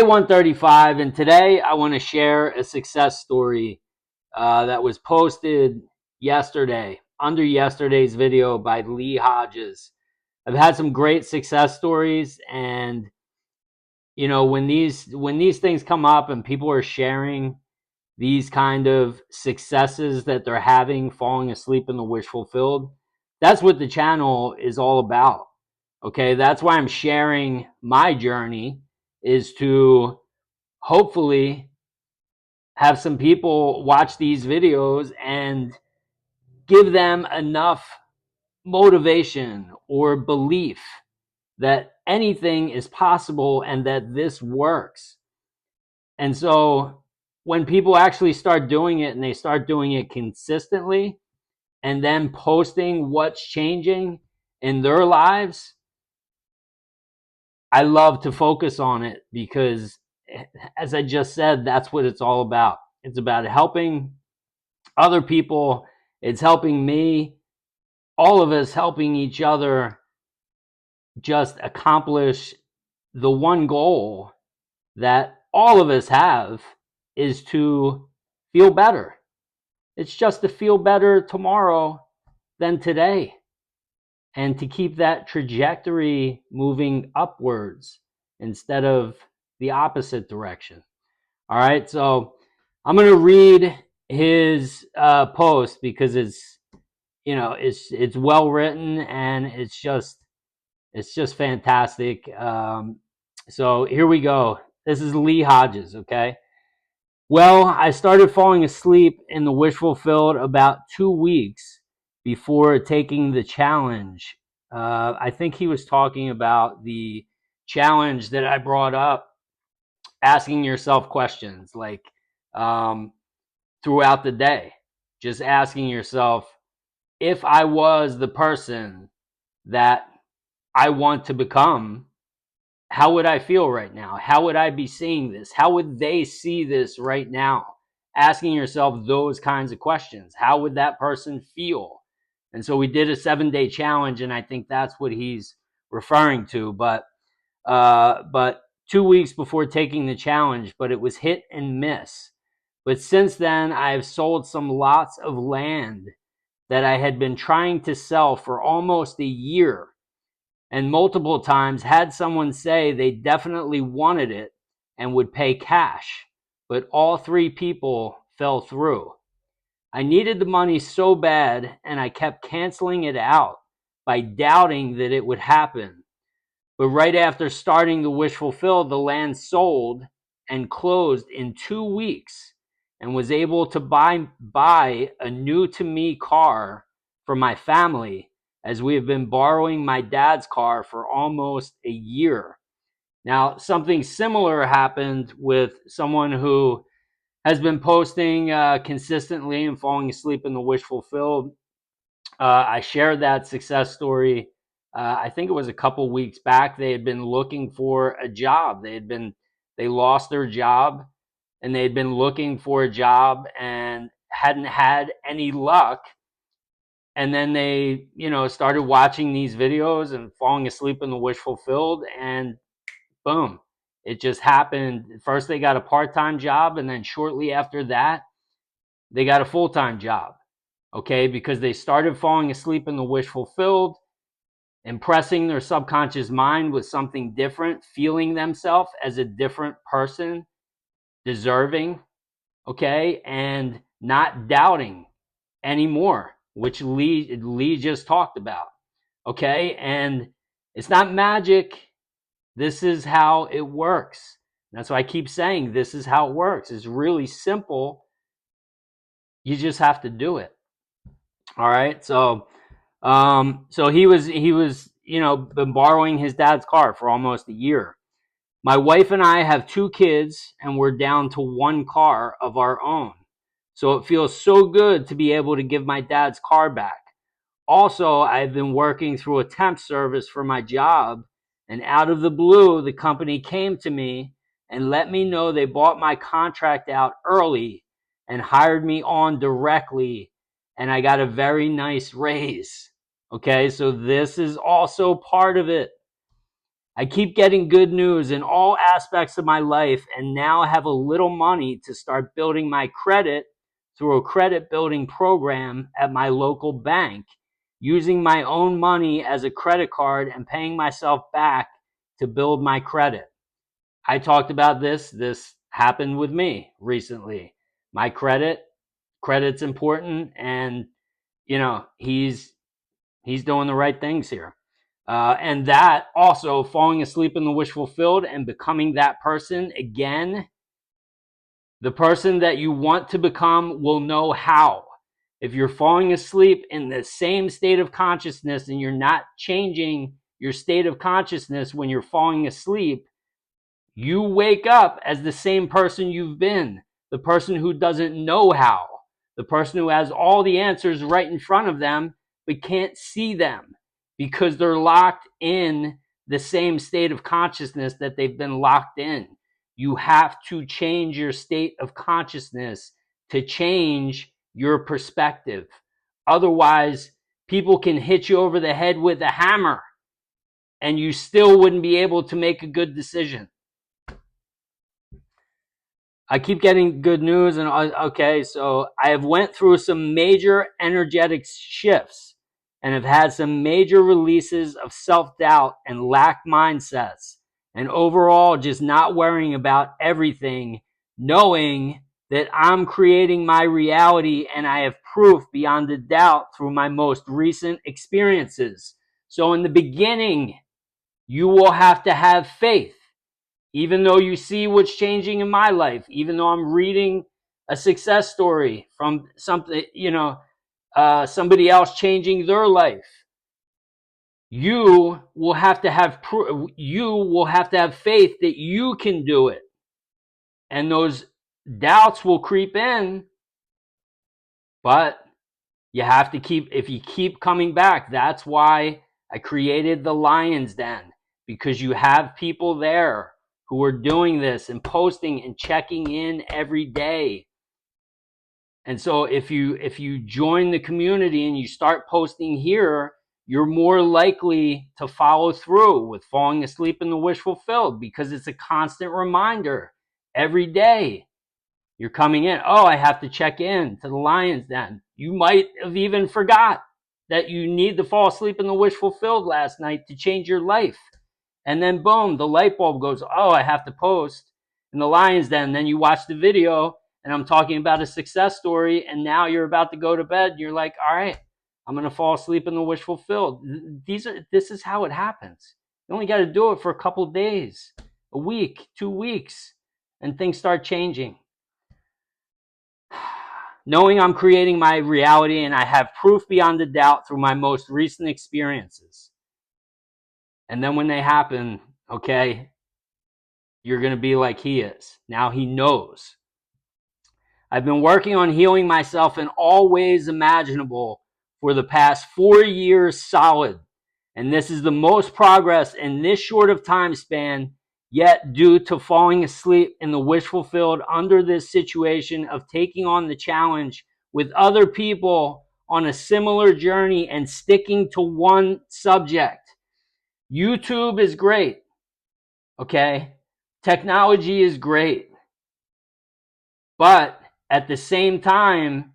Day 135, and today I want to share a success story that was posted yesterday under yesterday's video by Lee Hodges. I've had some great success stories, and when these things come up and people are sharing these kind of successes that they're having, falling asleep in the wish fulfilled, that's what the channel is all about. Okay, that's why I'm sharing my journey, is to hopefully have some people watch these videos and give them enough motivation or belief that anything is possible and that this works. And so when people actually start doing it and they start doing it consistently and then posting what's changing in their lives, I love to focus on it because, as I just said, that's what it's all about. It's about helping other people. It's helping me, all of us helping each other just accomplish the one goal that all of us have, is to feel better. It's just to feel better tomorrow than today, and to keep that trajectory moving upwards instead of the opposite direction. All right, so I'm going to read his post because it's well written, and it's just fantastic. So here we go. This is Lee Hodges. Okay. Well, I started falling asleep in the wish fulfilled about 2 weeks before taking the challenge. I think he was talking about the challenge that I brought up, asking yourself questions like, um, throughout the day, just asking yourself, if I was the person that I want to become, how would I feel right now? How would I be seeing this? How would they see this right now? Asking yourself those kinds of questions. How would that person feel? And so we did a 7-day challenge, and I think that's what he's referring to. But 2 weeks before taking the challenge, but it was hit and miss. But since then, I've sold some lots of land that I had been trying to sell for almost a year, and multiple times had someone say they definitely wanted it and would pay cash, but all three people fell through. I needed the money so bad, and I kept canceling it out by doubting that it would happen. But right after starting the wish fulfilled, the land sold and closed in 2 weeks, and was able to buy a new to me car for my family, as we have been borrowing my dad's car for almost a year. Now, something similar happened with someone who has been posting consistently and falling asleep in the wish fulfilled. I shared that success story. I think it was a couple weeks back. They had been looking for a job. They lost their job, and they had been looking for a job and hadn't had any luck. And then they, started watching these videos and falling asleep in the wish fulfilled, and boom, it just happened. First, they got a part-time job, and then shortly after that, they got a full-time job. Okay, because they started falling asleep in the wish fulfilled, impressing their subconscious mind with something different, feeling themselves as a different person, deserving, okay, and not doubting anymore, which Lee just talked about. Okay, and it's not magic. This is how it works. That's why I keep saying this is how it works. It's really simple. You just have to do it. All right. So he was been borrowing his dad's car for almost a year. My wife and I have 2 kids, and we're down to one car of our own. So it feels so good to be able to give my dad's car back. Also, I've been working through a temp service for my job, and out of the blue, the company came to me and let me know they bought my contract out early and hired me on directly, and I got a very nice raise. Okay, so this is also part of it. I keep getting good news in all aspects of my life, and now I have a little money to start building my credit through a credit building program at my local bank, using my own money as a credit card and paying myself back to build my credit. I talked about this. This happened with me recently. My credit's important, and he's doing the right things here. And that also, falling asleep in the wish fulfilled and becoming that person again, the person that you want to become will know how. If you're falling asleep in the same state of consciousness and you're not changing your state of consciousness when you're falling asleep, you wake up as the same person you've been, the person who doesn't know how, the person who has all the answers right in front of them but can't see them because they're locked in the same state of consciousness that they've been locked in. You have to change your state of consciousness to change your perspective. Otherwise, people can hit you over the head with a hammer and you still wouldn't be able to make a good decision. I keep getting good news, and okay, so I have went through some major energetic shifts and have had some major releases of self-doubt and lack mindsets, and overall just not worrying about everything, knowing that I'm creating my reality and I have proof beyond a doubt through my most recent experiences. So in the beginning, you will have to have faith. Even though you see what's changing in my life, even though I'm reading a success story from something, somebody else changing their life, you will have to have faith that you can do it. And those doubts will creep in, but you have to if you keep coming back. That's why I created the Lion's Den, because you have people there who are doing this and posting and checking in every day. And so if you join the community and you start posting here, you're more likely to follow through with falling asleep in the wish fulfilled, because it's a constant reminder every day. You're coming in, oh, I have to check in to the Lion's Den. You might have even forgot that you need to fall asleep in the wish fulfilled last night to change your life. And then boom, the light bulb goes, oh, I have to post in the Lion's Den. And then you watch the video and I'm talking about a success story, and now you're about to go to bed. You're like, all right, I'm going to fall asleep in the wish fulfilled. This is how it happens. You only got to do it for a couple of days, a week, 2 weeks, and things start changing. Knowing I'm creating my reality and I have proof beyond a doubt through my most recent experiences. And then when they happen, okay, you're going to be like he is. Now he knows. I've been working on healing myself in all ways imaginable for the past 4 years solid. And this is the most progress in this short of time span, yet due to falling asleep in the wish fulfilled under this situation of taking on the challenge with other people on a similar journey and sticking to one subject. YouTube is great, okay? Technology is great. But at the same time,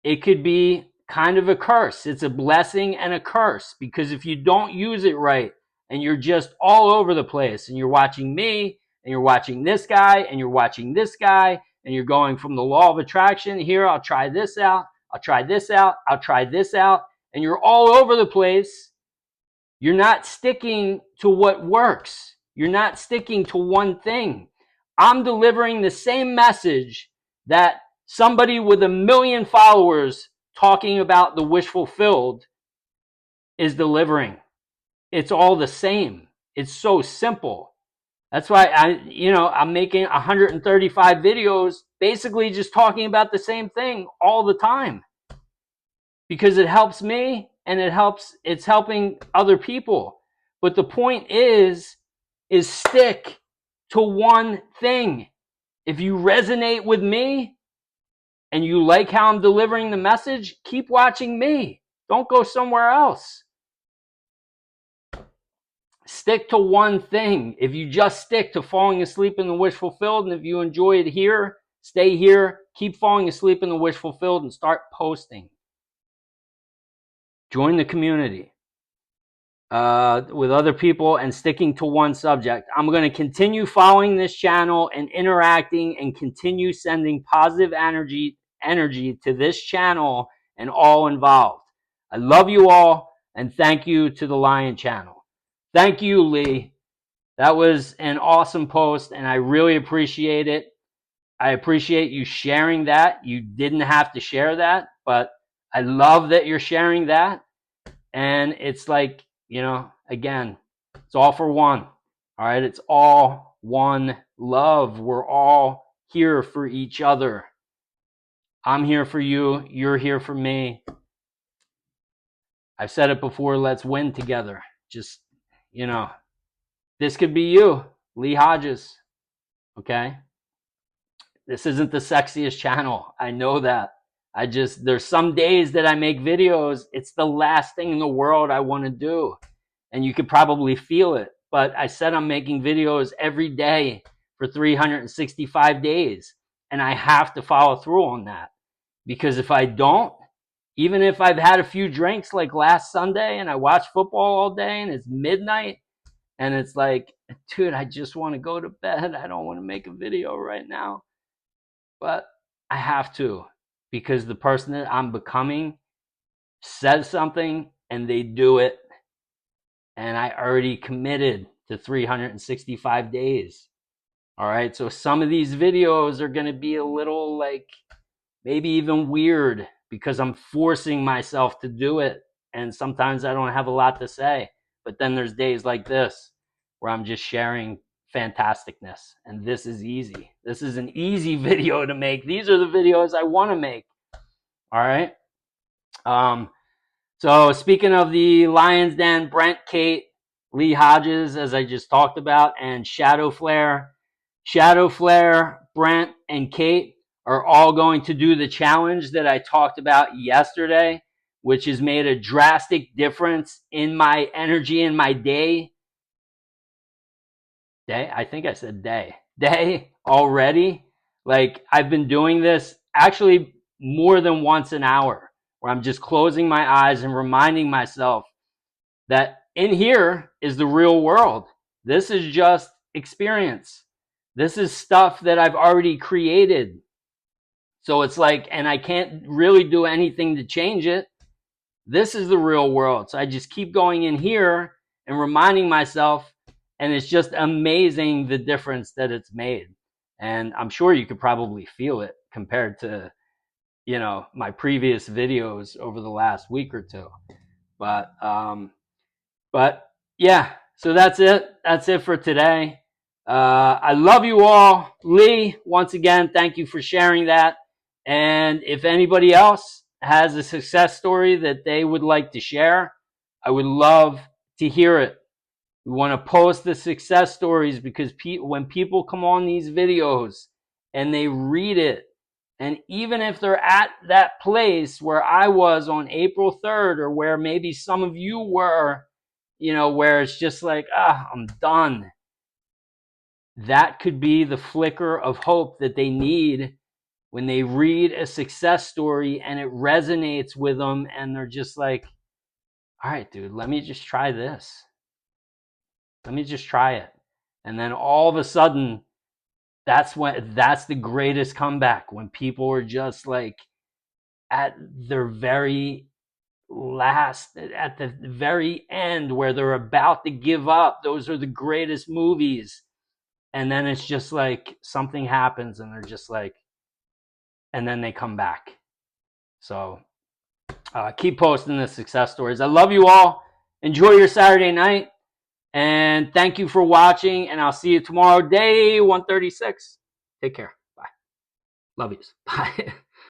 it could be kind of a curse. It's a blessing and a curse, because if you don't use it right and you're just all over the place and you're watching me and you're watching this guy and you're watching this guy and you're going from the law of attraction, here, I'll try this out, I'll try this out, I'll try this out, and you're all over the place, you're not sticking to what works. You're not sticking to one thing. I'm delivering the same message that somebody with 1 million followers talking about the wish fulfilled is delivering. It's all the same. It's so simple. That's why I'm making 135 videos basically just talking about the same thing all the time, because it helps me and it's helping other people. But the point is stick to one thing. If you resonate with me and you like how I'm delivering the message, keep watching me. Don't go somewhere else. Stick to one thing. If you just stick to falling asleep in the wish fulfilled, and if you enjoy it here, stay here, keep falling asleep in the wish fulfilled, and start posting. Join the community with other people and sticking to one subject. I'm going to continue following this channel and interacting and continue sending positive energy to this channel and all involved. I love you all, and thank you to the Lion channel. Thank you, Lee. That was an awesome post, and I really appreciate it. I appreciate you sharing that. You didn't have to share that, but I love that you're sharing that. And it's like, again, it's all for one. All right. It's all one love. We're all here for each other. I'm here for you. You're here for me. I've said it before. Let's win together. Just, this could be you, Lee Hodges. Okay. This isn't the sexiest channel. I know that. There's some days that I make videos. It's the last thing in the world I want to do. And you could probably feel it. But I said I'm making videos every day for 365 days. And I have to follow through on that. Because if I don't, even if I've had a few drinks like last Sunday and I watch football all day and it's midnight and it's like, dude, I just want to go to bed. I don't want to make a video right now. But I have to, because the person that I'm becoming says something and they do it. And I already committed to 365 days. All right. So some of these videos are going to be a little like maybe even weird because I'm forcing myself to do it. And sometimes I don't have a lot to say. But then there's days like this where I'm just sharing fantasticness. And this is easy. This is an easy video to make. These are the videos I want to make. All right. So speaking of the Lions Den, Brent, Kate, Lee Hodges, as I just talked about, and Shadow Flare, Brent, and Kate are all going to do the challenge that I talked about yesterday, which has made a drastic difference in my energy in my day. I think I said day already. Like I've been doing this actually more than once an hour, where I'm just closing my eyes and reminding myself that in here is the real world. This is just experience. This is stuff that I've already created. So it's like, and I can't really do anything to change it. This is the real world. So I just keep going in here and reminding myself, and it's just amazing the difference that it's made. And I'm sure you could probably feel it compared to, my previous videos over the last week or two. But yeah, so that's it. That's it for today. I love you all. Lee, once again, thank you for sharing that. And if anybody else has a success story that they would like to share, I would love to hear it. We want to post the success stories because when people come on these videos and they read it, and even if they're at that place where I was on April 3rd or where maybe some of you were, where it's just like, I'm done. That could be the flicker of hope that they need when they read a success story and it resonates with them and they're just like, all right, dude, let me just try this. Let me just try it. And then all of a sudden, that's the greatest comeback, when people are just like at their very last, at the very end where they're about to give up. Those are the greatest movies. And then it's just like something happens and they're just like, and then they come back. So keep posting the success stories. I love you all. Enjoy your Saturday night. And thank you for watching. And I'll see you tomorrow, day 136. Take care. Bye. Love yous. Bye.